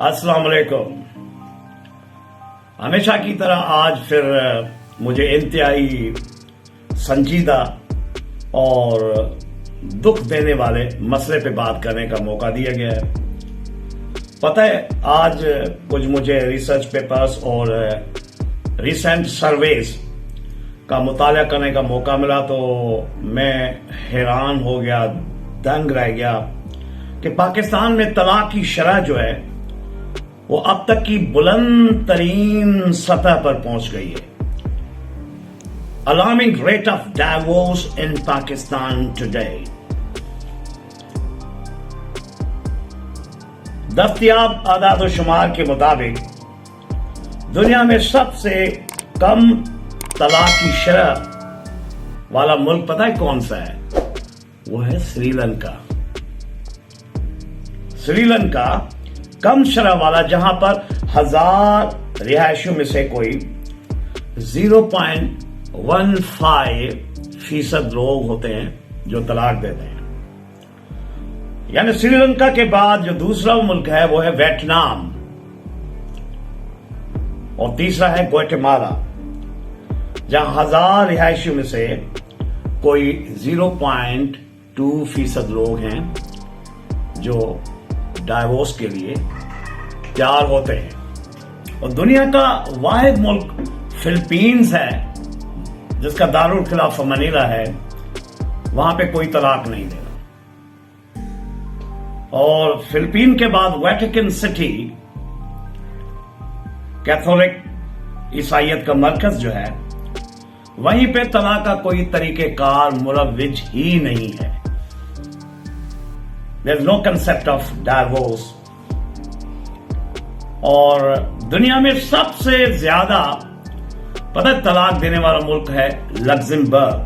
अस्सलाम वालेकुम। हमेशा की तरह आज फिर मुझे इंतहाई संजीदा और दुख देने वाले मसले पे बात करने का मौका दिया गया है। पता है, आज कुछ मुझे रिसर्च पेपर्स और रिसेंट सर्वेस का मुताला करने का मौका मिला तो मैं हैरान हो गया, दंग रह गया कि पाकिस्तान में तलाक की शरह जो है वो अब तक की बुलंद तरीन सतह पर पहुंच गई है। Alarming rate of divorce in Pakistan today. दस्तयाब आदाद शुमार के मुताबिक दुनिया में सबसे कम तलाक की शरह वाला मुल्क पता है कौन सा है? वो है श्रीलंका। श्रीलंका कम शरह वाला, जहां पर 1000 रिहायशियों में से कोई 0.15% लोग होते हैं जो तलाक देते हैं। यानी श्रीलंका के बाद जो दूसरा मुल्क है वो है वियतनाम और तीसरा है ग्वाटेमाला, जहां 1000 रिहायशियों में से कोई 0.2% लोग हैं जो डाइवोर्स के लिए तैयार होते हैं। और दुनिया का वाहिद मुल्क फिलीपींस है जिसका दारुल खिलाफा मनीला है, वहां पे कोई तलाक नहीं देगा। और फिलीपीन के बाद वेटिकन सिटी कैथोलिक ईसाइयत का मरकज जो है, वहीं पे तलाक का कोई तरीकेकार मुरव्विज ही नहीं है। There is no concept of divorce। और दुनिया में सबसे ज्यादा पता है तलाक देने वाला मुल्क है लग्जमबर्ग।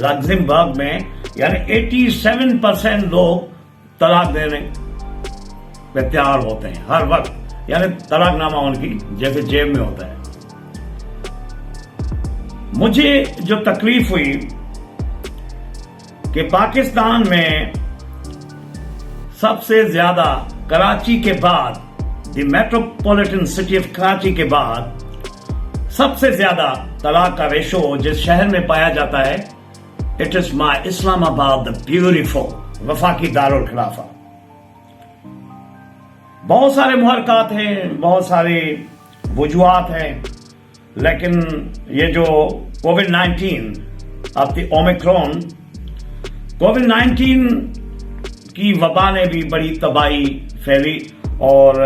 लग्जमबर्ग में यानी 87% लोग तलाक देने पे तैयार होते हैं हर वक्त, यानी तलाकनामा उनकी जैसे जेब में होता है। मुझे जो तकलीफ हुई कि पाकिस्तान में सबसे ज्यादा कराची के बाद, the metropolitan city of Karachi के बाद सबसे ज्यादा तलाक का रेशो जिस शहर में पाया जाता है, it is my Islamabad the beautiful, वफाकी दारुल खिलाफा। बहुत सारे मुहरकात हैं, बहुत सारे वजूहात हैं, लेकिन ये जो कोविड-19 अब द ओमिक्रॉन, कोविड-19 की वबा ने भी बड़ी तबाही फैली और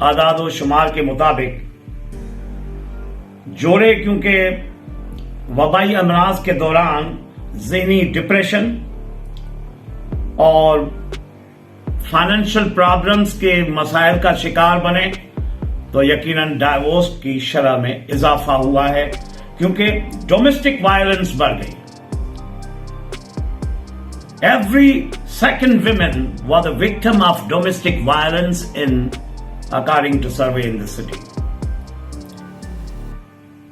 आदाद शुमार के मुताबिक जोड़े, क्योंकि वबाई अमराज के दौरान ज़हनी डिप्रेशन और फाइनेंशियल प्रॉब्लम्स के मसाइल का शिकार बने, तो यकीनन डाइवोर्स की शरह में इजाफा हुआ है, क्योंकि डोमेस्टिक वायलेंस बढ़ गई। Every second woman was a victim of domestic violence according to survey in the city।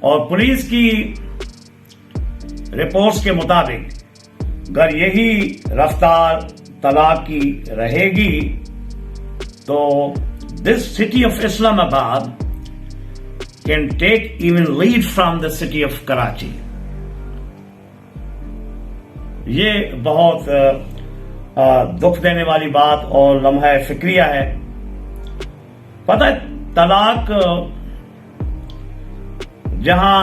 और पुलिस की रिपोर्ट्स के मुताबिक अगर यही रफ्तार तलाक की रहेगी तो this city of Islamabad can take even lead from the city of Karachi. ये बहुत दुख देने वाली बात और लम्हा फिक्रिया है। पता है, तलाक जहां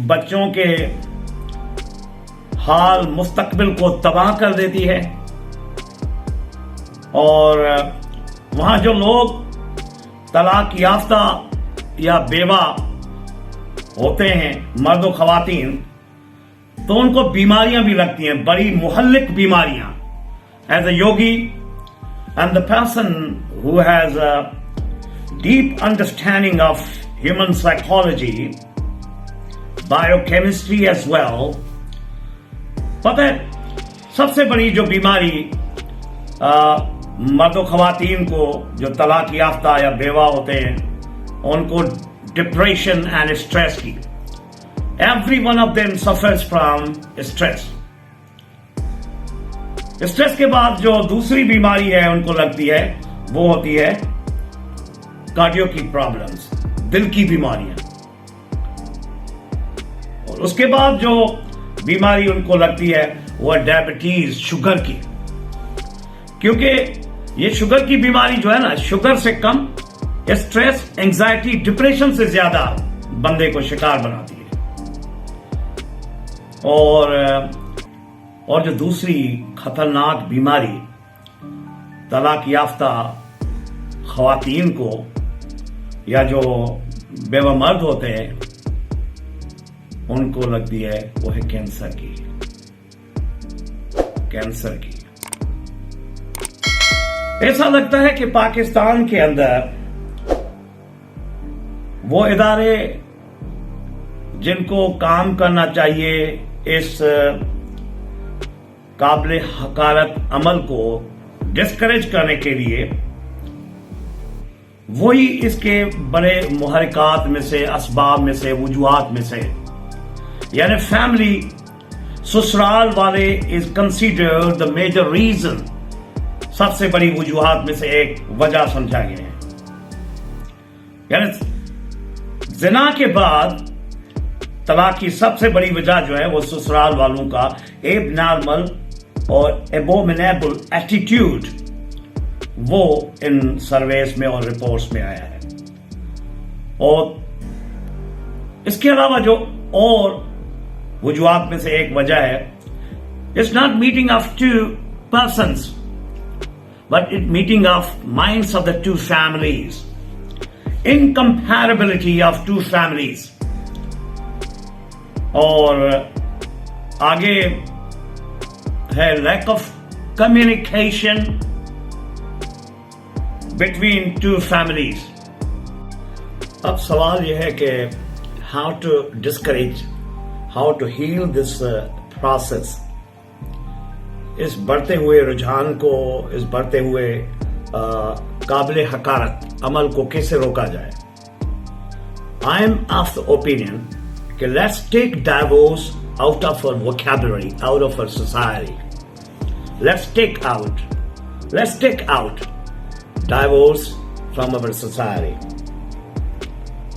बच्चों के हाल मुस्तकबिल को तबाह कर देती है, और वहां जो लोग तलाक याफ्ता या बेवा होते हैं, मर्द व खवातीन, तो उनको बीमारियां भी लगती हैं, बड़ी मुहल्लिक बीमारियां। As a yogi and the person who has a deep understanding of human psychology, biochemistry as well, पता है सबसे बड़ी जो बीमारी मर्द खवातीन को जो तलाक याफ्ता या बेवा होते हैं उनको डिप्रेशन एंड स्ट्रेस की। Every one of them suffers from stress। Stress के बाद जो दूसरी बीमारी है उनको लगती है वो होती है कार्डियो की प्रॉब्लम्स, दिल की बीमारियां। और उसके बाद जो बीमारी उनको लगती है वो है डायबिटीज, शुगर की। क्योंकि ये शुगर की बीमारी जो है ना, शुगर से कम स्ट्रेस, एंजाइटी, डिप्रेशन से ज्यादा बंदे को शिकार बनाती है। और जो दूसरी खतरनाक बीमारी तलाक याफ्ता खवातीन को या जो बेवा मर्द होते हैं उनको लगती है वो है कैंसर की। ऐसा लगता है कि पाकिस्तान के अंदर वो इदारे जिनको काम करना चाहिए इस काबिल हकारत अमल को डिस्करेज करने के लिए, वही इसके बड़े मुहरिकात में से, असबाब में से, वजूहात में से, यानी फैमिली, ससुराल वाले is considered the major reason, सबसे बड़ी वजूहात में से एक वजह समझा गया है। यानी जिना के बाद तलाक की सबसे बड़ी वजह जो है वो ससुराल वालों का एबनॉर्मल और एबोमिनेबल एटीट्यूड, वो इन सर्वेस में और रिपोर्ट्स में आया है। और इसके अलावा जो और वजूहात में से एक वजह है, it's not meeting of two persons but it meeting of minds of the two families, incomparability of two families. और आगे है lack of communication between two families. अब सवाल यह है कि how to discourage, how to heal this process, इस बढ़ते हुए रुझान को, इस बढ़ते हुए काबिल हकारत अमल को कैसे रोका जाए। I am of the opinion कि let's take divorce out of our vocabulary, out of our society. Let's take out divorce from our society.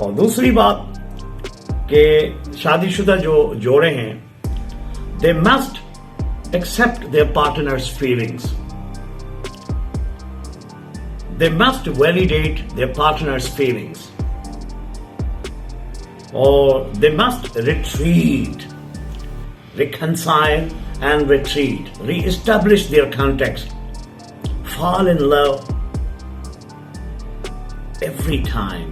और दूसरी बात कि शादीशुदा जो जोड़े हैं, they must accept their partners feelings, they must validate their partner's feelings, or they must reconcile and retreat, re-establish their context, fall in love every time,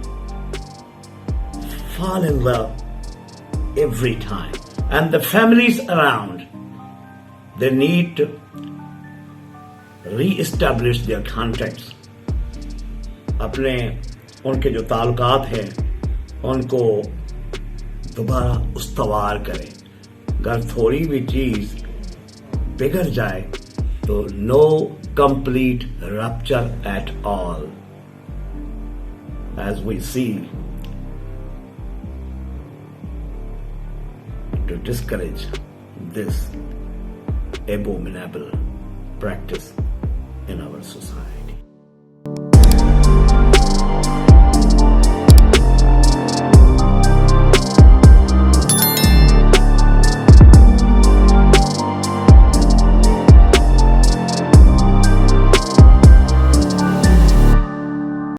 and the families around, they need to re-establish their context, अपने उनके जो ताल्लुकात हैं उनको दोबारा उस्तवार करें। अगर थोड़ी भी चीज बिगड़ जाए तो no complete rupture at all, as we see, to discourage this abominable practice in our society.